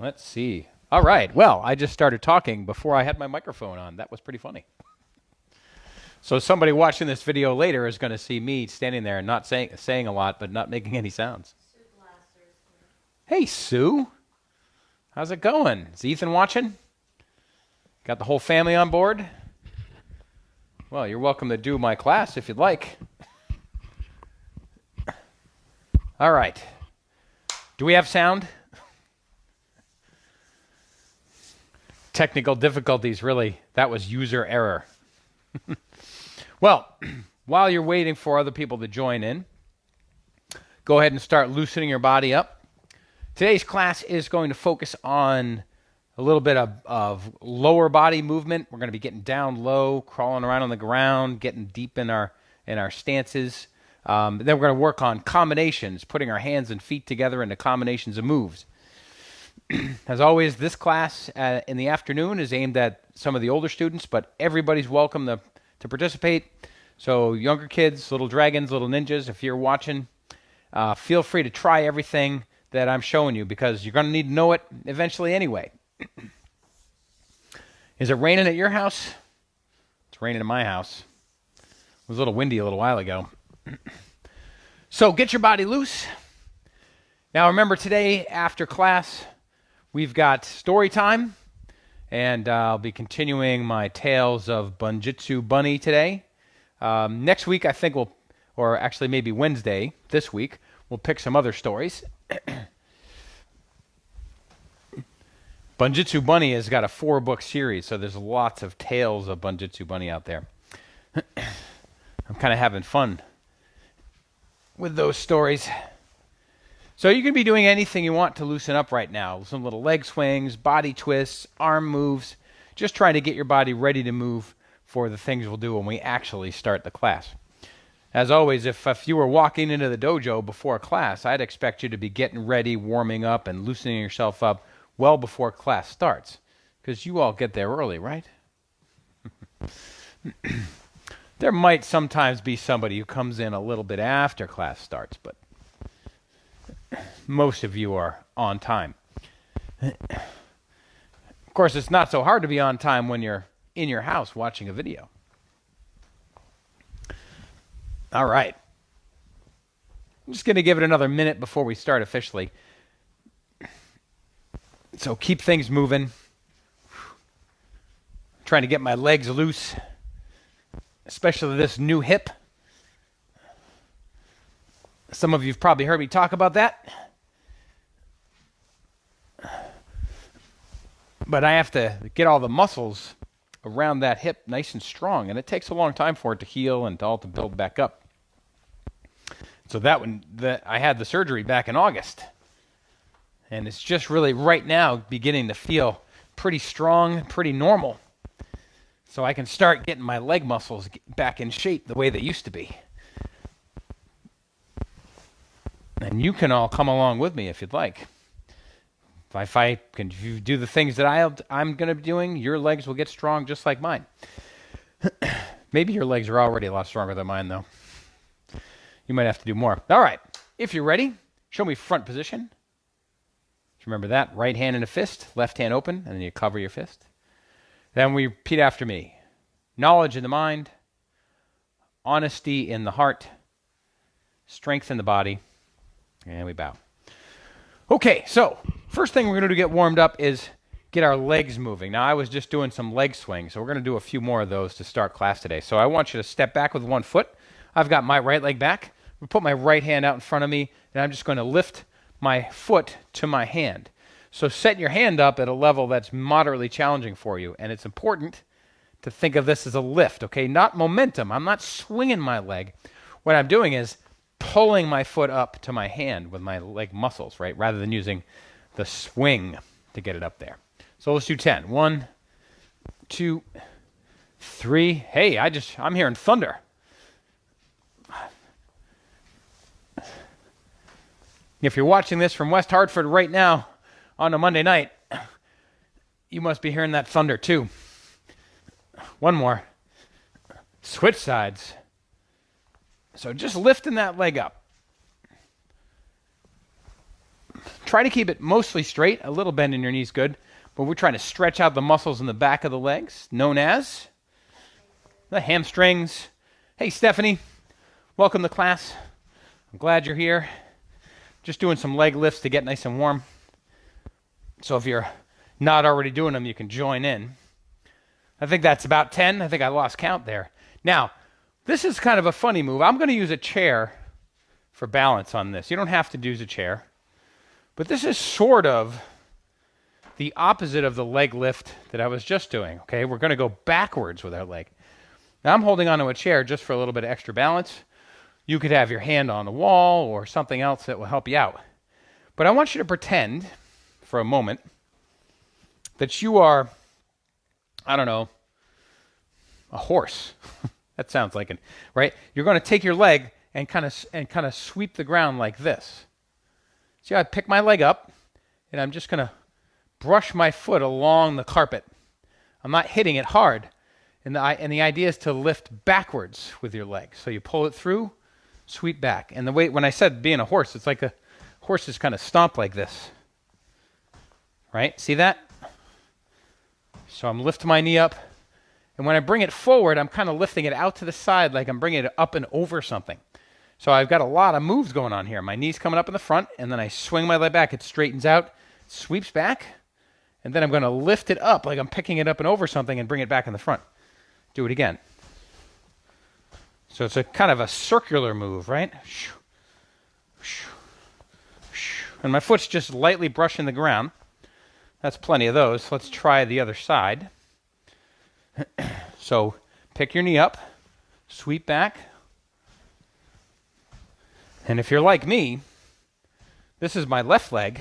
Let's see. All right. Well, I just started talking before I had my microphone on. That was pretty funny. So somebody watching this video later is going to see me standing there and not saying a lot, but not making any sounds. Hey, Sue. How's it going? Is Ethan watching? Got the whole family on board? Well, you're welcome to do my class if you'd like. All right. Do we have sound? Technical difficulties, really. That was user error. Well, while you're waiting for other people to join in, go ahead and start loosening your body up. Today's class is going to focus on a little bit of lower body movement. We're going to be getting down low, crawling around on the ground, getting deep in our stances. Then we're going to work on combinations, putting our hands and feet together into combinations of moves. As always, this class in the afternoon is aimed at some of the older students, but everybody's welcome to participate. So younger kids, little dragons, little ninjas, if you're watching, feel free to try everything that I'm showing you because you're going to need to know it eventually anyway. Is it raining at your house? It's raining in my house. It was a little windy a little while ago. So get your body loose. Now remember, today after class, we've got story time, and I'll be continuing my tales of Bunjitsu Bunny today. Next week, I think or actually maybe Wednesday this week, we'll pick some other stories. Bunjitsu Bunny has got a 4-book series, so there's lots of tales of Bunjitsu Bunny out there. I'm kind of having fun with those stories. So you can be doing anything you want to loosen up right now. Some little leg swings, body twists, arm moves. Just trying to get your body ready to move for the things we'll do when we actually start the class. As always, if you were walking into the dojo before class, I'd expect you to be getting ready, warming up, and loosening yourself up well before class starts. Because you all get there early, right? There might sometimes be somebody who comes in a little bit after class starts, but most of you are on time. Of course, it's not so hard to be on time when you're in your house watching a video. All right. I'm just going to give it another minute before we start officially. So keep things moving. I'm trying to get my legs loose, especially this new hip. Some of you have probably heard me talk about that. But I have to get all the muscles around that hip nice and strong, and it takes a long time for it to heal and all to build back up. So I had the surgery back in August, and it's just really right now beginning to feel pretty strong, pretty normal. So I can start getting my leg muscles back in shape the way they used to be. And you can all come along with me if you'd like. If you do the things that I'm going to be doing, your legs will get strong just like mine. Maybe your legs are already a lot stronger than mine, though. You might have to do more. All right. If you're ready, show me front position. Remember that. Right hand in a fist, left hand open, and then you cover your fist. Then we repeat after me. Knowledge in the mind, honesty in the heart, strength in the body, and we bow. Okay, so first thing we're going to do to get warmed up is get our legs moving. Now, I was just doing some leg swings, so we're going to do a few more of those to start class today. So I want you to step back with one foot. I've got my right leg back. I'm going to put my right hand out in front of me, and I'm just going to lift my foot to my hand. So set your hand up at a level that's moderately challenging for you, and it's important to think of this as a lift, okay? Not momentum. I'm not swinging my leg. What I'm doing is pulling my foot up to my hand with my leg muscles, right? Rather than using the swing to get it up there. So let's do 10. 1, 2, 3. Hey, I'm hearing thunder. If you're watching this from West Hartford right now on a Monday night, you must be hearing that thunder too. One more. Switch sides. So just lifting that leg up. Try to keep it mostly straight. A little bend in your knees good. But we're trying to stretch out the muscles in the back of the legs, known as the hamstrings. Hey, Stephanie. Welcome to class. I'm glad you're here. Just doing some leg lifts to get nice and warm. So if you're not already doing them, you can join in. I think that's about 10. I think I lost count there. Now, this is kind of a funny move. I'm going to use a chair for balance on this. You don't have to use a chair. But this is sort of the opposite of the leg lift that I was just doing. Okay, we're going to go backwards with our leg. Now, I'm holding onto a chair just for a little bit of extra balance. You could have your hand on the wall or something else that will help you out. But I want you to pretend for a moment that you are, I don't know, a horse. That sounds like it, right? You're going to take your leg and kind of sweep the ground like this. See, I pick my leg up, and I'm just going to brush my foot along the carpet. I'm not hitting it hard. And the idea is to lift backwards with your leg. So you pull it through, sweep back. And the way, when I said being a horse, it's like a horse is kind of stomp like this. Right? See that? So I'm lifting my knee up. And when I bring it forward, I'm kind of lifting it out to the side like I'm bringing it up and over something. So I've got a lot of moves going on here. My knee's coming up in the front, and then I swing my leg back. It straightens out, sweeps back, and then I'm going to lift it up like I'm picking it up and over something and bring it back in the front. Do it again. So it's a kind of a circular move, right? And my foot's just lightly brushing the ground. That's plenty of those. Let's try the other side. So pick your knee up, sweep back. And if you're like me, this is my left leg.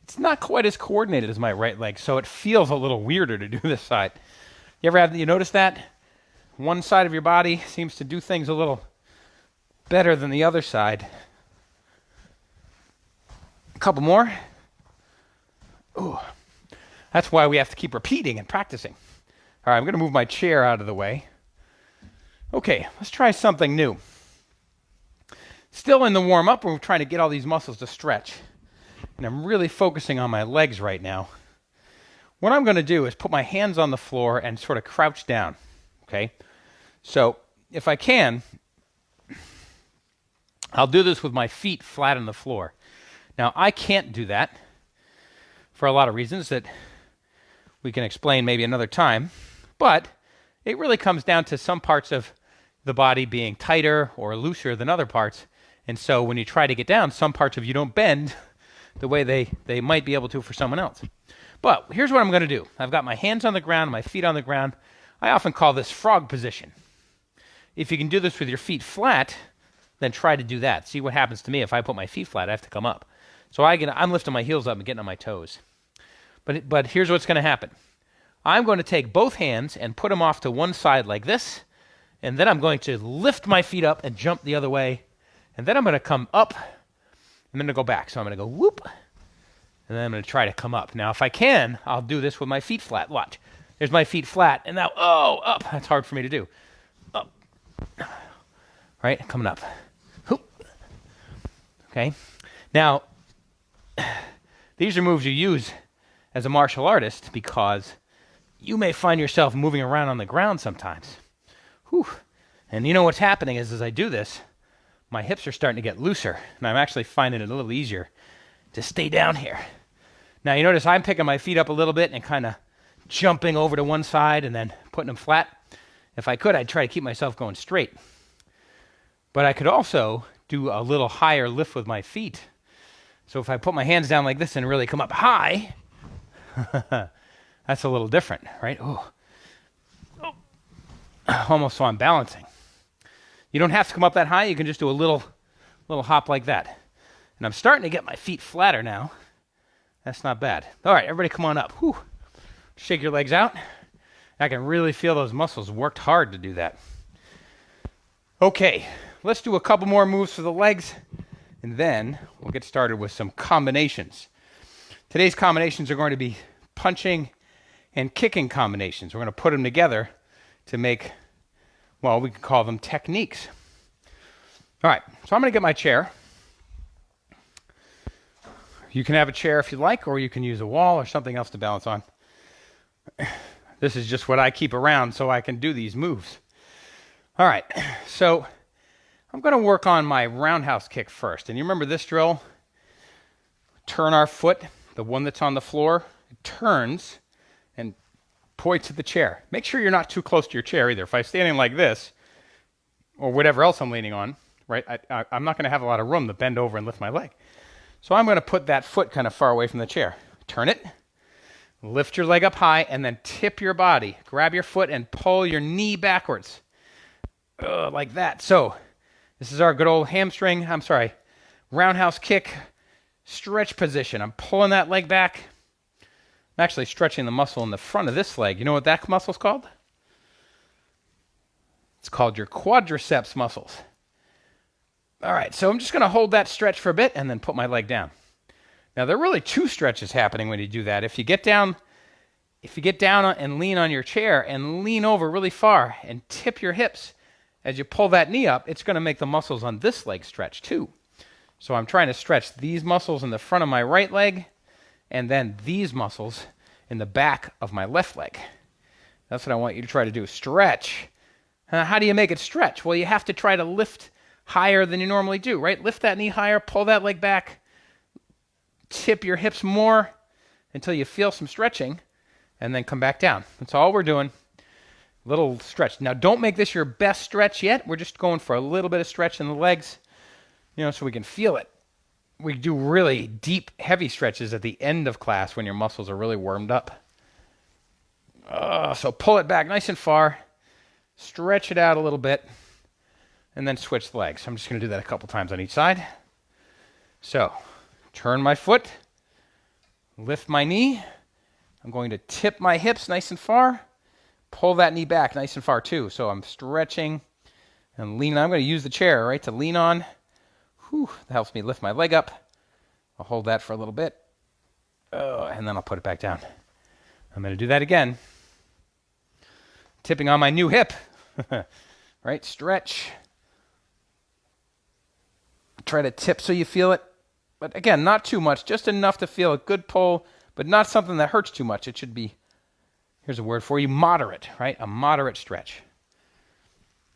It's not quite as coordinated as my right leg, so it feels a little weirder to do this side. You notice that? One side of your body seems to do things a little better than the other side. A couple more. Ooh. That's why we have to keep repeating and practicing. All right, I'm going to move my chair out of the way. Okay, let's try something new. Still in the warm-up, we're trying to get all these muscles to stretch. And I'm really focusing on my legs right now. What I'm going to do is put my hands on the floor and sort of crouch down. Okay? So, if I can, I'll do this with my feet flat on the floor. Now, I can't do that for a lot of reasons that we can explain maybe another time. But it really comes down to some parts of the body being tighter or looser than other parts. And so when you try to get down, some parts of you don't bend the way they might be able to for someone else. But here's what I'm going to do. I've got my hands on the ground, my feet on the ground. I often call this frog position. If you can do this with your feet flat, then try to do that. See what happens to me. If I put my feet flat, I have to come up. So I'm lifting my heels up and getting on my toes. But here's what's going to happen. I'm going to take both hands and put them off to one side like this, and then I'm going to lift my feet up and jump the other way, and then I'm going to come up, and then to go back. So I'm going to go whoop, and then I'm going to try to come up. Now, if I can, I'll do this with my feet flat. Watch. There's my feet flat, and now, up. That's hard for me to do. Up. Right? Coming up. Whoop. Okay? Now, these are moves you use as a martial artist because you may find yourself moving around on the ground sometimes. Whew. And you know what's happening is as I do this, my hips are starting to get looser, and I'm actually finding it a little easier to stay down here. Now, you notice I'm picking my feet up a little bit and kind of jumping over to one side and then putting them flat. If I could, I'd try to keep myself going straight. But I could also do a little higher lift with my feet. So if I put my hands down like this and really come up high, that's a little different, right? Ooh. Oh. Almost so I'm balancing. You don't have to come up that high. You can just do a little hop like that. And I'm starting to get my feet flatter now. That's not bad. All right, everybody come on up. Whew. Shake your legs out. I can really feel those muscles worked hard to do that. Okay, let's do a couple more moves for the legs, and then we'll get started with some combinations. Today's combinations are going to be punching and kicking combinations. We're going to put them together to make, well, we can call them techniques. All right, so I'm going to get my chair. You can have a chair if you like, or you can use a wall or something else to balance on. This is just what I keep around so I can do these moves. All right, so I'm going to work on my roundhouse kick first. And you remember this drill? Turn our foot, the one that's on the floor, it turns and points at the chair. Make sure you're not too close to your chair either. If I'm standing like this, or whatever else I'm leaning on, right, I'm not going to have a lot of room to bend over and lift my leg. So I'm going to put that foot kind of far away from the chair. Turn it, lift your leg up high, and then tip your body. Grab your foot and pull your knee backwards. Like that. So this is our good old roundhouse kick stretch position. I'm pulling that leg back. I'm actually stretching the muscle in the front of this leg. You know what that muscle's called? It's called your quadriceps muscles. All right, so I'm just going to hold that stretch for a bit and then put my leg down. Now, there are really two stretches happening when you do that. If you get down and lean on your chair and lean over really far and tip your hips as you pull that knee up, it's going to make the muscles on this leg stretch too. So I'm trying to stretch these muscles in the front of my right leg and then these muscles in the back of my left leg. That's what I want you to try to do. Stretch. How do you make it stretch? Well, you have to try to lift higher than you normally do, right? Lift that knee higher, pull that leg back, tip your hips more until you feel some stretching, and then come back down. That's all we're doing. Little stretch. Now, don't make this your best stretch yet. We're just going for a little bit of stretch in the legs, so we can feel it. We do really deep, heavy stretches at the end of class when your muscles are really warmed up. So pull it back nice and far, stretch it out a little bit, and then switch the legs. I'm just going to do that a couple times on each side. So, turn my foot, lift my knee. I'm going to tip my hips nice and far, pull that knee back nice and far too. So I'm stretching and leaning. I'm going to use the chair, right, to lean on. That helps me lift my leg up. I'll hold that for a little bit. And then I'll put it back down. I'm going to do that again. Tipping on my new hip. Right, stretch. Try to tip so you feel it. But again, not too much. Just enough to feel a good pull, but not something that hurts too much. It should be, here's a word for you, moderate, right? A moderate stretch.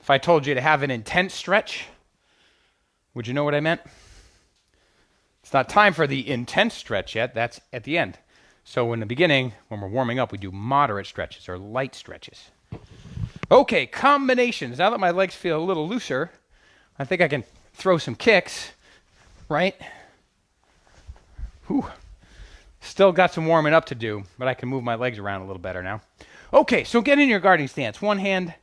If I told you to have an intense stretch, would you know what I meant? It's not time for the intense stretch yet. That's at the end. So in the beginning, when we're warming up, we do moderate stretches or light stretches. Okay, combinations. Now that my legs feel a little looser, I think I can throw some kicks, right? Still got some warming up to do, but I can move my legs around a little better now. Okay, so get in your guarding stance. One hand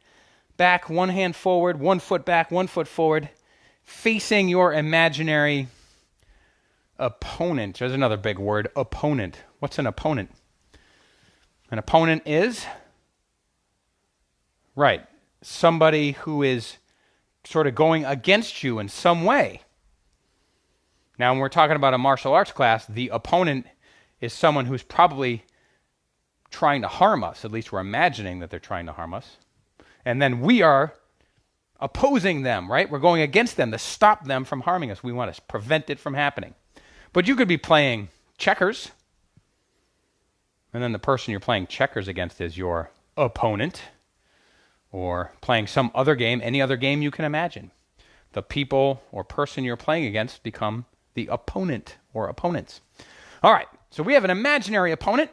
back, one hand forward, 1 foot back, 1 foot forward, facing your imaginary opponent. There's another big word, opponent. What's an opponent? An opponent is, right, somebody who is sort of going against you in some way. Now, when we're talking about a martial arts class, the opponent is someone who's probably trying to harm us. At least we're imagining that they're trying to harm us. And then we are opposing them, right? We're going against them to stop them from harming us. We want to prevent it from happening. But you could be playing checkers, and then the person you're playing checkers against is your opponent, or playing some other game, any other game you can imagine. The people or person you're playing against become the opponent or opponents. All right, so we have an imaginary opponent.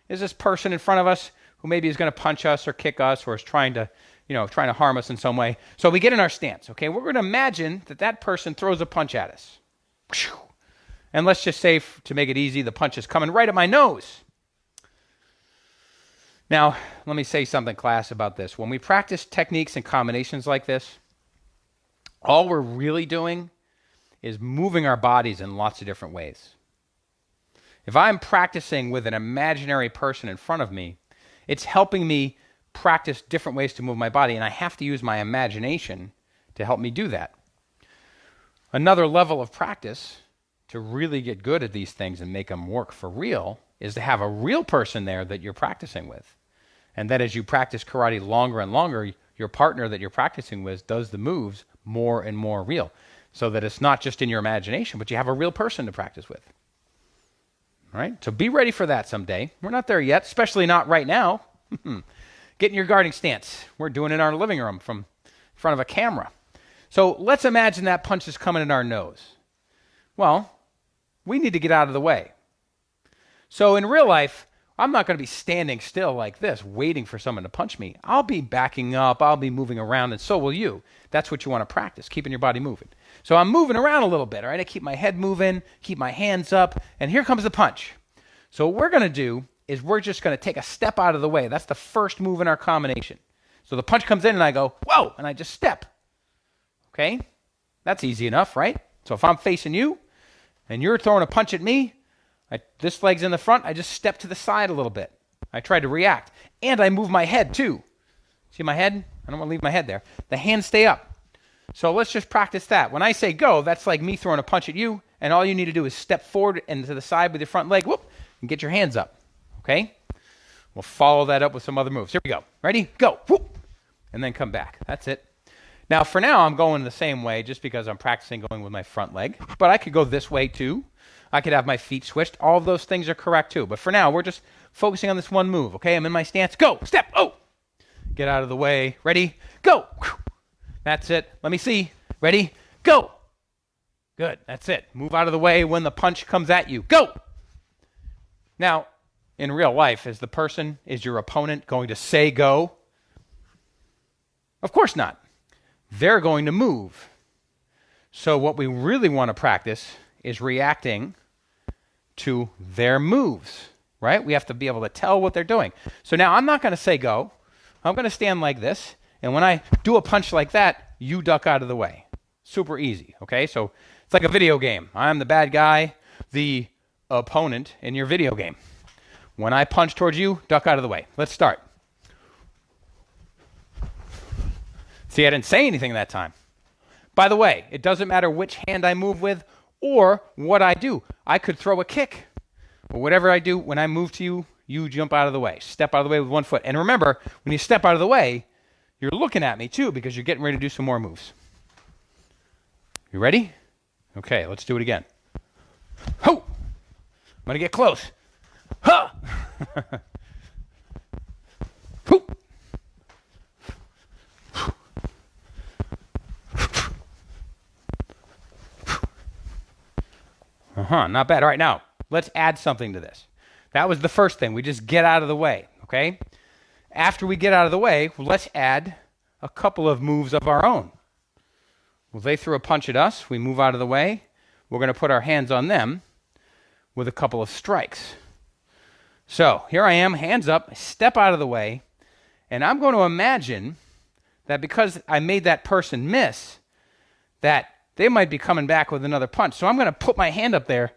Is this person in front of us who maybe is going to punch us or kick us or is trying to harm us in some way. So we get in our stance, okay? We're going to imagine that person throws a punch at us. And let's just say, to make it easy, the punch is coming right at my nose. Now, let me say something, class, about this. When we practice techniques and combinations like this, all we're really doing is moving our bodies in lots of different ways. If I'm practicing with an imaginary person in front of me, it's helping me practice different ways to move my body, and I have to use my imagination to help me do that. Another level of practice to really get good at these things and make them work for real is to have a real person there that you're practicing with. And that as you practice karate longer and longer, your partner that you're practicing with does the moves more and more real, so that it's not just in your imagination, but you have a real person to practice with. All right? So be ready for that someday. We're not there yet, especially not right now. Get in your guarding stance. We're doing it in our living room from in front of a camera. So let's imagine that punch is coming in our nose. Well, we need to get out of the way. So in real life, I'm not going to be standing still like this, waiting for someone to punch me. I'll be backing up. I'll be moving around, and so will you. That's what you want to practice, keeping your body moving. So I'm moving around a little bit, all right? I keep my head moving, keep my hands up, and here comes the punch. So what we're going to do is we're just going to take a step out of the way. That's the first move in our combination. So the punch comes in, and I go, whoa, and I just step. Okay? That's easy enough, right? So if I'm facing you, and you're throwing a punch at me, this leg's in the front, I just step to the side a little bit. I try to react. And I move my head, too. See my head? I don't want to leave my head there. The hands stay up. So let's just practice that. When I say go, that's like me throwing a punch at you, and all you need to do is step forward and to the side with your front leg, whoop, and get your hands up. Okay? We'll follow that up with some other moves. Here we go. Ready? Go. Whoop. And then come back. That's it. Now, for now, I'm going the same way just because I'm practicing going with my front leg. But I could go this way, too. I could have my feet switched. All of those things are correct, too. But for now, we're just focusing on this one move. Okay? I'm in my stance. Go. Step. Oh. Get out of the way. Ready? Go. That's it. Let me see. Ready? Go. Good. That's it. Move out of the way when the punch comes at you. Go. Now, in real life, is your opponent going to say go? Of course not. They're going to move. So what we really want to practice is reacting to their moves, right? We have to be able to tell what they're doing. So now I'm not going to say go. I'm going to stand like this. And when I do a punch like that, you duck out of the way. Super easy, okay? So it's like a video game. I'm the bad guy, the opponent in your video game. When I punch towards you, duck out of the way. Let's start. See, I didn't say anything that time. By the way, it doesn't matter which hand I move with or what I do. I could throw a kick. Or whatever I do, when I move to you, you jump out of the way. Step out of the way with one foot. And remember, when you step out of the way, you're looking at me too because you're getting ready to do some more moves. You ready? Okay, let's do it again. Ho! I'm going to get close. Ha! Ho! Not bad. All right, now, let's add something to this. That was the first thing. We just get out of the way, okay? After we get out of the way, let's add a couple of moves of our own. Well, they threw a punch at us. We move out of the way. We're going to put our hands on them with a couple of strikes. So here I am, hands up, I step out of the way, and I'm going to imagine that because I made that person miss, that they might be coming back with another punch. So I'm going to put my hand up there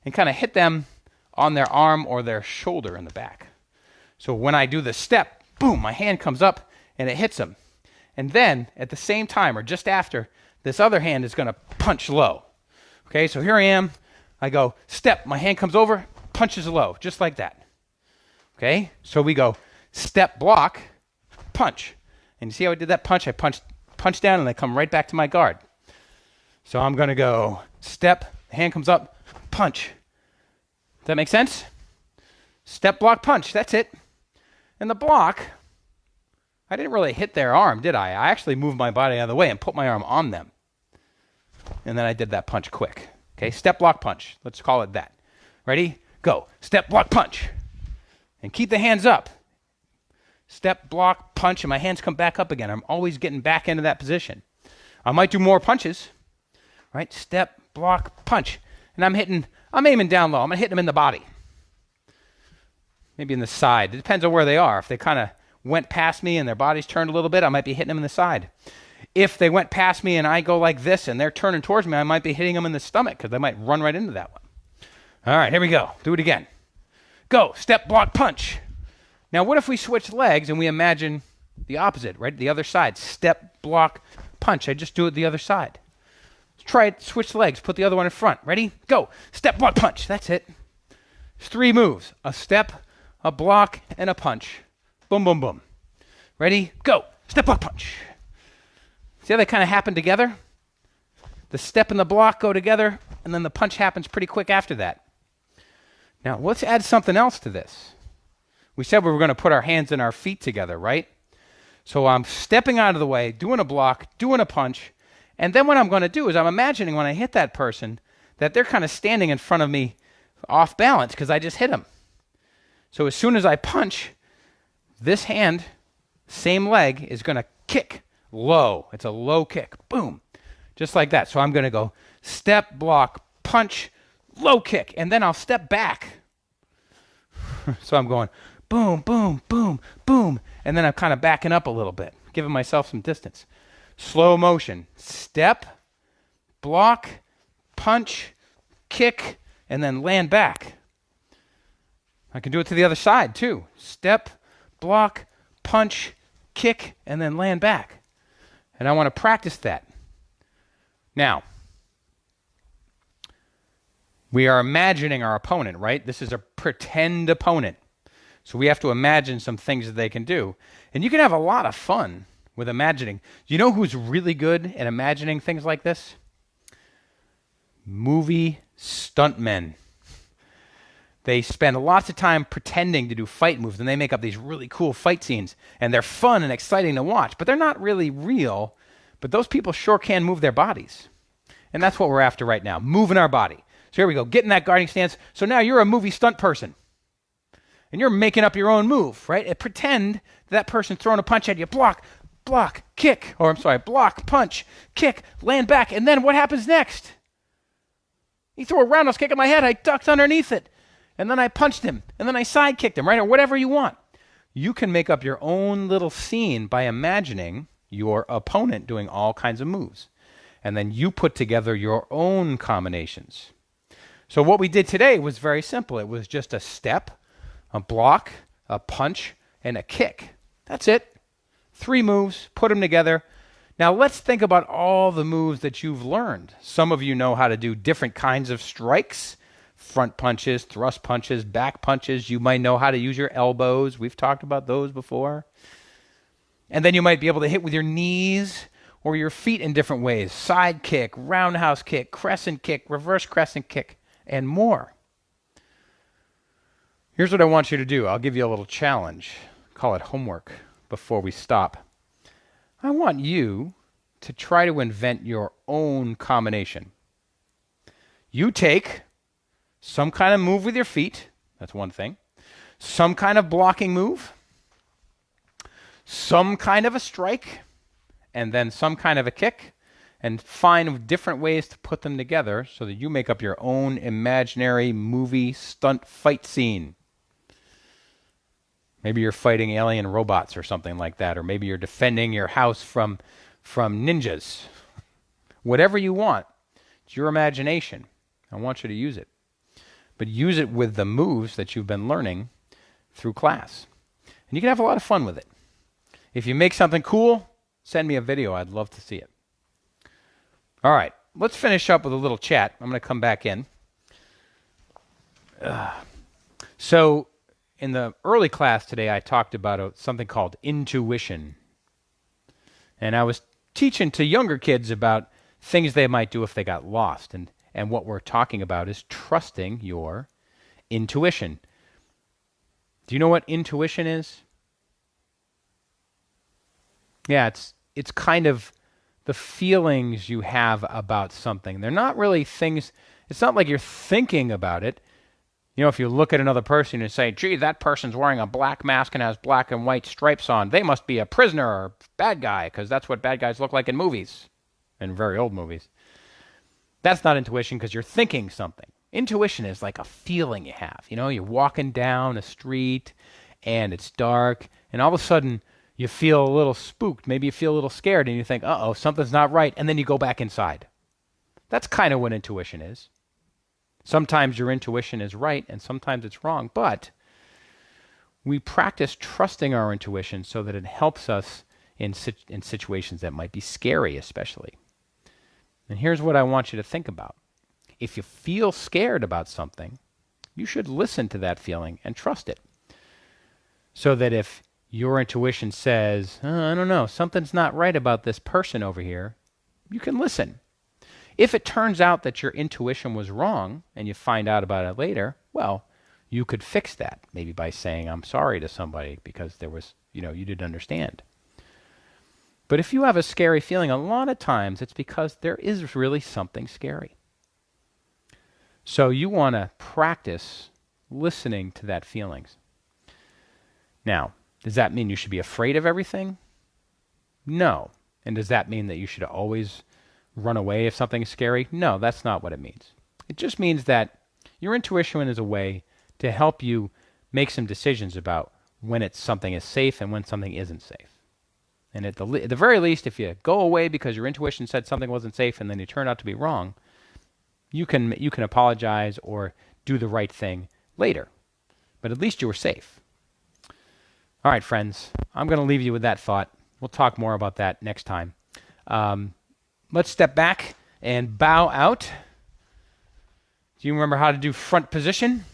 and kind of hit them on their arm or their shoulder in the back. So when I do the step, boom, my hand comes up and it hits them. And then at the same time or just after, this other hand is going to punch low. Okay, so here I am. I go step, my hand comes over, punches low, just like that. Okay, so we go step, block, punch. And you see how I did that punch? I punch down and I come right back to my guard. So I'm going to go step, hand comes up, punch. Does that make sense? Step, block, punch. That's it. And the block, I didn't really hit their arm, did I? I actually moved my body out of the way and put my arm on them. And then I did that punch quick. Okay, step, block, punch. Let's call it that. Ready? Go. Step, block, punch. And keep the hands up. Step, block, punch, and my hands come back up again. I'm always getting back into that position. I might do more punches. Right? Step, block, punch. And I'm aiming down low. I'm going to hit them in the body. Maybe in the side. It depends on where they are. If they kind of went past me and their body's turned a little bit, I might be hitting them in the side. If they went past me and I go like this and they're turning towards me, I might be hitting them in the stomach because they might run right into that one. All right, here we go. Do it again. Go. Step, block, punch. Now, what if we switch legs and we imagine the opposite, right? The other side. Step, block, punch. I just do it the other side. Let's try it. Switch legs. Put the other one in front. Ready? Go. Step, block, punch. That's it. It's 3 moves. A step, a block, and a punch. Boom, boom, boom. Ready? Go. Step, block, punch. See how they kind of happen together? The step and the block go together, and then the punch happens pretty quick after that. Now, let's add something else to this. We said we were going to put our hands and our feet together, right? So I'm stepping out of the way, doing a block, doing a punch, and then what I'm going to do is I'm imagining when I hit that person that they're kind of standing in front of me off balance because I just hit them. So as soon as I punch, this hand, same leg, is going to kick low. It's a low kick. Boom. Just like that. So I'm going to go step, block, punch, low kick, and then I'll step back. So I'm going boom, boom, boom, boom, and then I'm kind of backing up a little bit, giving myself some distance. Slow motion. Step, block, punch, kick, and then land back. I can do it to the other side too. Step, block, punch, kick, and then land back. And I want to practice that. Now, we are imagining our opponent, right? This is a pretend opponent. So we have to imagine some things that they can do. And you can have a lot of fun with imagining. You know who's really good at imagining things like this? Movie stuntmen. They spend lots of time pretending to do fight moves, and they make up these really cool fight scenes. And they're fun and exciting to watch, but they're not really real. But those people sure can move their bodies. And that's what we're after right now, moving our body. So here we go, get in that guarding stance. So now you're a movie stunt person. And you're making up your own move, right? And pretend that person's throwing a punch at you. Block, kick. Block, punch, kick, land back. And then what happens next? He threw a roundhouse kick at my head. I ducked underneath it. And then I punched him. And then I side kicked him, right? Or whatever you want. You can make up your own little scene by imagining your opponent doing all kinds of moves. And then you put together your own combinations. So what we did today was very simple. It was just a step, a block, a punch, and a kick. That's it. 3 moves, put them together. Now let's think about all the moves that you've learned. Some of you know how to do different kinds of strikes, front punches, thrust punches, back punches. You might know how to use your elbows. We've talked about those before. And then you might be able to hit with your knees or your feet in different ways. Side kick, roundhouse kick, crescent kick, reverse crescent kick, and more. Here's what I want you to do. I'll give you a little challenge. Call it homework before we stop. I want you to try to invent your own combination. You take some kind of move with your feet. That's one thing. Some kind of blocking move. Some kind of a strike. And then some kind of a kick. And find different ways to put them together so that you make up your own imaginary movie stunt fight scene. Maybe you're fighting alien robots or something like that, or maybe you're defending your house from ninjas. Whatever you want, it's your imagination. I want you to use it. But use it with the moves that you've been learning through class. And you can have a lot of fun with it. If you make something cool, send me a video. I'd love to see it. All right, let's finish up with a little chat. I'm going to come back in. So in the early class today, I talked about something called intuition. And I was teaching to younger kids about things they might do if they got lost. And what we're talking about is trusting your intuition. Do you know what intuition is? Yeah, it's kind of the feelings you have about something. They're not really things, it's not like you're thinking about it. You know, if you look at another person and say, gee, that person's wearing a black mask and has black and white stripes on, they must be a prisoner or bad guy, because that's what bad guys look like in movies, in very old movies. That's not intuition because you're thinking something. Intuition is like a feeling you have. You know, you're walking down a street and it's dark and all of a sudden you feel a little spooked. Maybe you feel a little scared and you think, uh-oh, something's not right. And then you go back inside. That's kind of what intuition is. Sometimes your intuition is right and sometimes it's wrong. But we practice trusting our intuition so that it helps us in situations that might be scary, especially. And here's what I want you to think about. If you feel scared about something, you should listen to that feeling and trust it. So that if your intuition says, I don't know, something's not right about this person over here, you can listen. If it turns out that your intuition was wrong and you find out about it later, well, you could fix that, maybe by saying I'm sorry to somebody because there was, you didn't understand. But if you have a scary feeling, a lot of times it's because there is really something scary. So you want to practice listening to that feelings. Now, does that mean you should be afraid of everything? No. And does that mean that you should always run away if something is scary? No, that's not what it means. It just means that your intuition is a way to help you make some decisions about when something is safe and when something isn't safe. And at the very least, if you go away because your intuition said something wasn't safe and then you turned out to be wrong, you can apologize or do the right thing later. But at least you were safe. All right, friends, I'm going to leave you with that thought. We'll talk more about that next time. Let's step back and bow out. Do you remember how to do front position?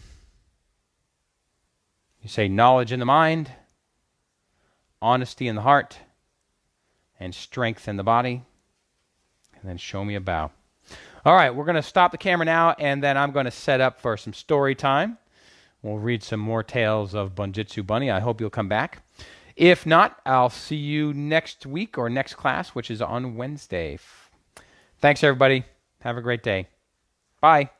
You say knowledge in the mind, honesty in the heart, and strength in the body. And then show me a bow. All right, we're going to stop the camera now, and then I'm going to set up for some story time. We'll read some more tales of Bunjitsu Bunny. I hope you'll come back. If not, I'll see you next week or next class, which is on Wednesday. Thanks, everybody. Have a great day. Bye.